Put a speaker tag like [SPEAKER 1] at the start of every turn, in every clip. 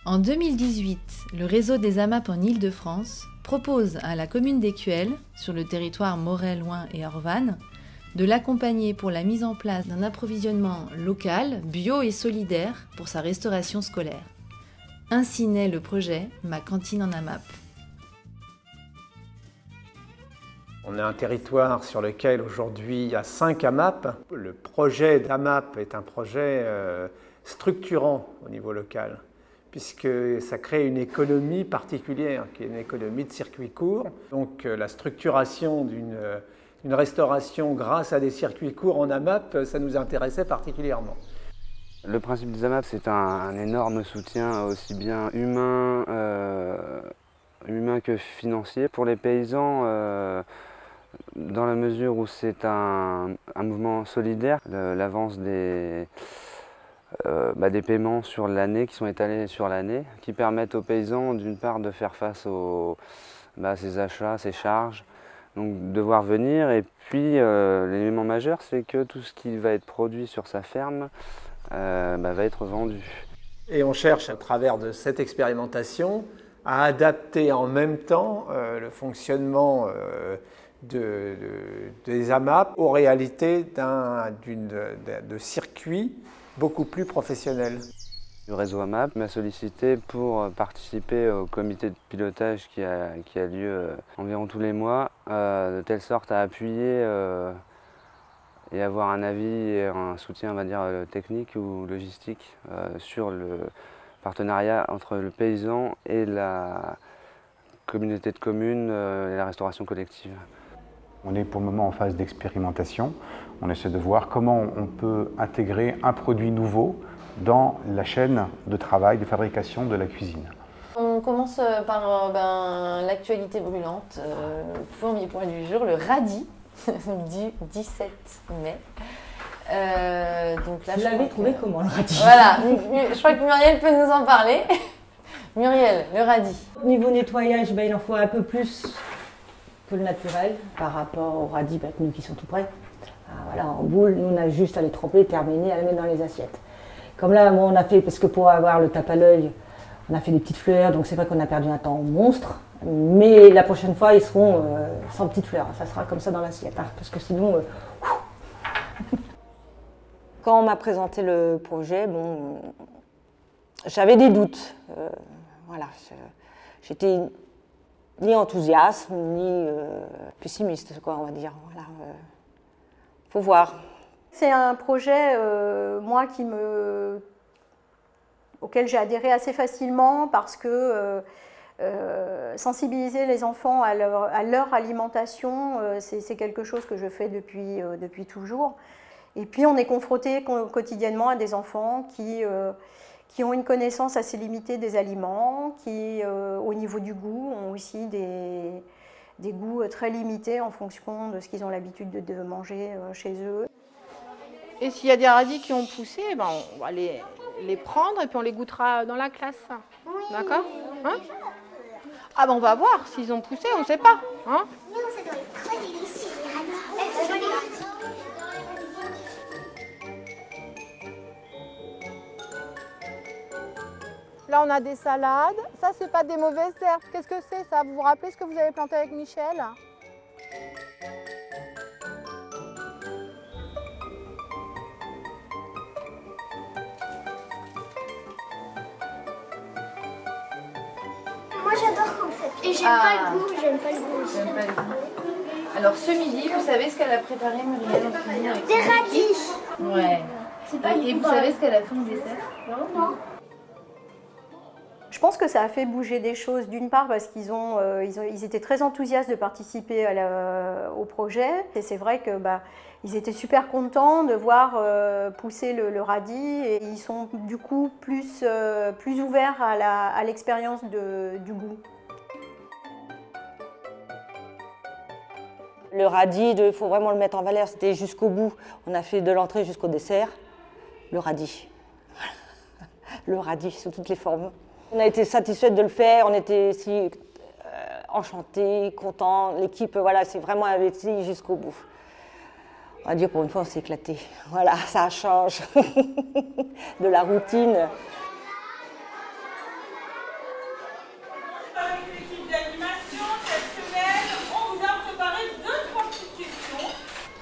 [SPEAKER 1] En 2018, le réseau des AMAP en Île-de-France propose à la commune d'Écuelles, sur le territoire Morez, Loing et Orvanne, de l'accompagner pour la mise en place d'un approvisionnement local, bio et solidaire pour sa restauration scolaire. Ainsi naît le projet Ma cantine en AMAP.
[SPEAKER 2] On a un territoire sur lequel aujourd'hui il y a 5 AMAP. Le projet d'AMAP est un projet structurant au niveau local, puisque ça crée une économie particulière, qui est une économie de circuits courts. Donc la structuration d'une restauration grâce à des circuits courts en AMAP, ça nous intéressait particulièrement.
[SPEAKER 3] Le principe des AMAP, c'est un énorme soutien aussi bien humain que financier pour les paysans, dans la mesure où c'est un mouvement solidaire. L'avance des paiements sur l'année, qui sont étalés sur l'année, qui permettent aux paysans d'une part de faire face à ses achats, ses charges, donc de devoir venir. Et puis l'élément majeur, c'est que tout ce qui va être produit sur sa ferme va être vendu.
[SPEAKER 2] Et on cherche à travers de cette expérimentation à adapter en même temps le fonctionnement des AMAP aux réalités de circuits beaucoup plus professionnels.
[SPEAKER 3] Le réseau AMAP m'a sollicité pour participer au comité de pilotage qui a lieu environ tous les mois, de telle sorte à appuyer et avoir un avis et un soutien, on va dire, technique ou logistique sur le partenariat entre le paysan et la communauté de communes et la restauration collective.
[SPEAKER 4] On est pour le moment en phase d'expérimentation. On essaie de voir comment on peut intégrer un produit nouveau dans la chaîne de travail, de fabrication de la cuisine.
[SPEAKER 1] On commence par l'actualité brûlante, le premier point du jour, le radis du 17 mai. Donc là,
[SPEAKER 5] vous l'avez trouvé comment, le radis?
[SPEAKER 1] Voilà, je crois que Muriel peut nous en parler. Muriel, le radis.
[SPEAKER 5] Au niveau nettoyage, il en faut un peu plus que le naturel par rapport au radis nous qui sont tout prêts. Voilà, en boule, nous on a juste à les tremper, terminer, à les mettre dans les assiettes. Comme là, moi on a fait, parce que pour avoir le tape à l'œil, on a fait des petites fleurs, donc c'est vrai qu'on a perdu un temps monstre, mais la prochaine fois ils seront sans petites fleurs, ça sera comme ça dans l'assiette, parce que sinon... Quand on m'a présenté le projet, j'avais des doutes. Voilà, j'étais ni enthousiaste, ni pessimiste, quoi, on va dire. Voilà, faut voir.
[SPEAKER 6] C'est un projet, moi, auquel j'ai adhéré assez facilement parce que sensibiliser les enfants à leur alimentation, c'est quelque chose que je fais depuis toujours. Et puis on est confronté quotidiennement à des enfants qui ont une connaissance assez limitée des aliments, qui au niveau du goût ont aussi des goûts très limités en fonction de ce qu'ils ont l'habitude de manger chez eux.
[SPEAKER 7] Et s'il y a des radis qui ont poussé, on va les prendre et puis on les goûtera dans la classe. Oui. D'accord, hein? Ah on va voir s'ils ont poussé, on ne sait pas. Hein?
[SPEAKER 8] Non, ça doit être très délicieux, les radis.
[SPEAKER 7] Là, on a des salades. Ça, c'est pas des mauvaises herbes. Qu'est-ce que c'est, ça? Vous vous rappelez ce que vous avez planté avec Michel?
[SPEAKER 8] Moi, j'adore en fait. Et j'aime pas le goût, j'aime pas le goût aussi.
[SPEAKER 1] J'aime pas le goût. Alors, ce midi, vous savez ce qu'elle a préparé, Muriel, en cuisine avec
[SPEAKER 8] des radis.
[SPEAKER 1] Ouais. Et vous savez ce qu'elle a fait en dessert?
[SPEAKER 8] Non.
[SPEAKER 6] Je pense que ça a fait bouger des choses, d'une part parce qu'ils étaient très enthousiastes de participer au projet. Et c'est vrai que ils étaient super contents de voir pousser le radis et ils sont du coup plus ouverts à l'expérience du goût.
[SPEAKER 5] Le radis, il faut vraiment le mettre en valeur, c'était jusqu'au bout. On a fait de l'entrée jusqu'au dessert, le radis. Le radis sous toutes les formes. On a été satisfaits de le faire, on était si enchantés, contents. L'équipe, voilà, c'est vraiment investi jusqu'au bout. On va dire pour une fois, on s'est éclaté. Voilà, ça change de la routine.
[SPEAKER 9] Avec l'équipe d'animation, cette semaine, on vous a préparé 2-3 petites questions.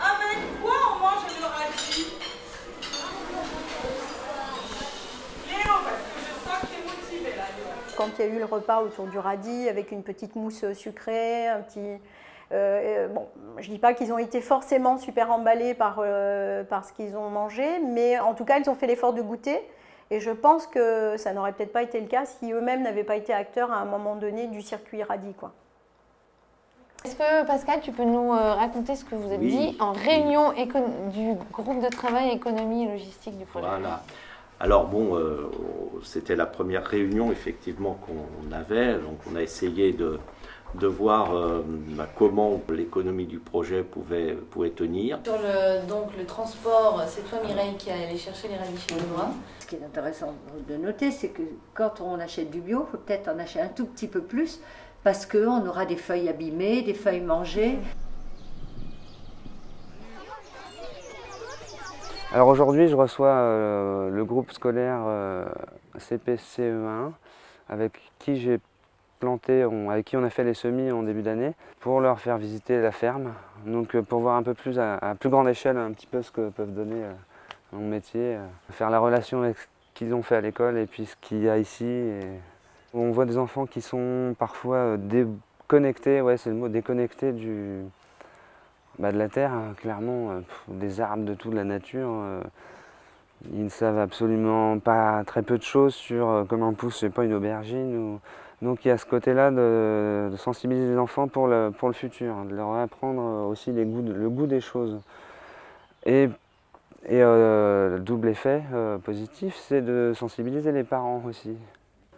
[SPEAKER 9] Avec quoi on mange le radis? Léo, parce que je sens que tu es motivé là, Léo.
[SPEAKER 6] Quand il y a eu le repas autour du radis avec une petite mousse sucrée, un petit... bon, je ne dis pas qu'ils ont été forcément super emballés par ce qu'ils ont mangé, mais en tout cas, ils ont fait l'effort de goûter. Et je pense que ça n'aurait peut-être pas été le cas si eux-mêmes n'avaient pas été acteurs à un moment donné du circuit radis, quoi.
[SPEAKER 1] Est-ce que, Pascal, tu peux nous raconter ce que vous avez dit en réunion du groupe de travail économie et logistique du projet?
[SPEAKER 10] Voilà. Alors bon, c'était la première réunion effectivement qu'on avait, donc on a essayé de voir comment l'économie du projet pouvait tenir.
[SPEAKER 1] Sur le transport, c'est toi Mireille qui est allée chercher les radis chez Benoît.
[SPEAKER 11] Ce qui est intéressant de noter, c'est que quand on achète du bio, il faut peut-être en acheter un tout petit peu plus parce qu'on aura des feuilles abîmées, des feuilles mangées.
[SPEAKER 3] Alors aujourd'hui, je reçois le groupe scolaire CPCE1 avec qui j'ai planté, avec qui on a fait les semis en début d'année pour leur faire visiter la ferme. Donc pour voir un peu plus à plus grande échelle un petit peu ce que peuvent donner mon métier, faire la relation avec ce qu'ils ont fait à l'école et puis ce qu'il y a ici. Et on voit des enfants qui sont parfois déconnectés, ouais c'est le mot, déconnectés de la terre, clairement, des arbres, de toute la nature. Ils ne savent absolument pas très peu de choses sur comment pousse, je sais pas, une aubergine. Donc il y a ce côté-là de sensibiliser les enfants pour le futur, de leur apprendre aussi le goût des choses. Et le double effet positif, c'est de sensibiliser les parents aussi.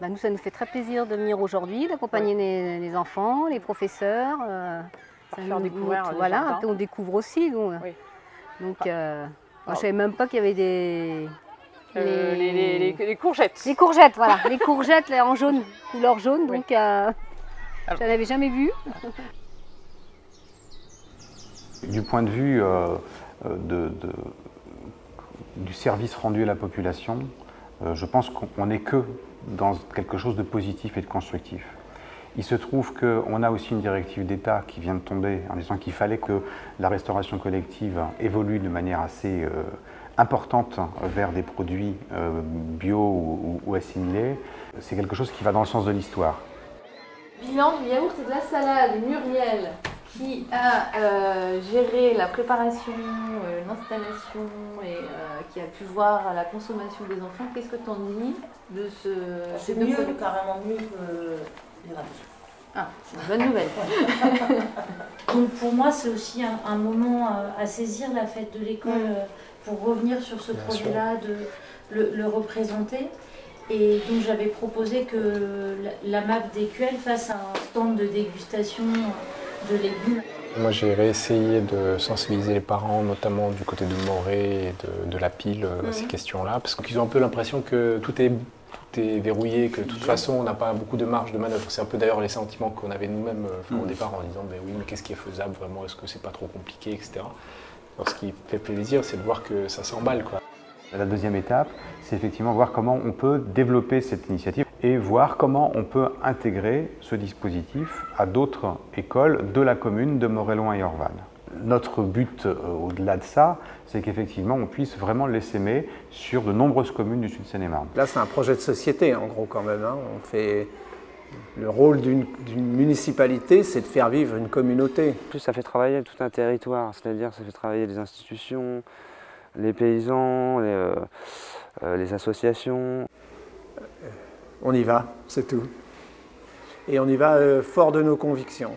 [SPEAKER 12] Nous, ça nous fait très plaisir de venir aujourd'hui, d'accompagner les enfants, les professeurs.
[SPEAKER 7] Faire découvrir
[SPEAKER 12] voilà, on découvre aussi. Donc, je ne savais même pas qu'il y avait
[SPEAKER 7] les courgettes.
[SPEAKER 12] Les courgettes, voilà, les courgettes là, en jaune, couleur jaune, donc je n'en avais jamais vu.
[SPEAKER 4] Du point de vue du service rendu à la population, je pense qu'on n'est que dans quelque chose de positif et de constructif. Il se trouve qu'on a aussi une directive d'État qui vient de tomber en disant qu'il fallait que la restauration collective évolue de manière assez importante vers des produits bio ou assimilés. C'est quelque chose qui va dans le sens de l'histoire.
[SPEAKER 1] Bilan du yaourt et de la salade, Muriel, qui a géré la préparation, l'installation et qui a pu voir la consommation des enfants. Qu'est-ce que tu en dis de ces deux produits?
[SPEAKER 5] Carrément mieux que les radis.
[SPEAKER 1] Ah, c'est une bonne nouvelle.
[SPEAKER 13] Donc pour moi, c'est aussi un moment à saisir, la fête de l'école, pour revenir sur ce projet-là, de le représenter. Et donc j'avais proposé que la map DQL fasse un stand de dégustation de légumes.
[SPEAKER 14] Moi j'ai réessayé de sensibiliser les parents, notamment du côté de Morée et de la pile, à ces questions-là, parce qu'ils ont un peu l'impression que tout est verrouillé, que de toute façon on n'a pas beaucoup de marge de manœuvre. C'est un peu d'ailleurs les sentiments qu'on avait nous-mêmes au départ en disant oui mais qu'est-ce qui est faisable vraiment, est-ce que c'est pas trop compliqué, etc. Alors ce qui fait plaisir c'est de voir que ça s'emballe, quoi.
[SPEAKER 4] La deuxième étape, c'est effectivement voir comment on peut développer cette initiative et voir comment on peut intégrer ce dispositif à d'autres écoles de la commune de Morée-Loing et Orval. Notre but, au-delà de ça, c'est qu'effectivement on puisse vraiment l'essaimer sur de nombreuses communes du Sud-Seine-et-Marne.
[SPEAKER 2] Là, c'est un projet de société, en gros, quand même. On fait... Le rôle d'une municipalité, c'est de faire vivre une communauté.
[SPEAKER 3] En plus, ça fait travailler tout un territoire, c'est-à-dire ça fait travailler les institutions, les paysans, les associations.
[SPEAKER 2] on y va, c'est tout. Et on y va fort de nos convictions.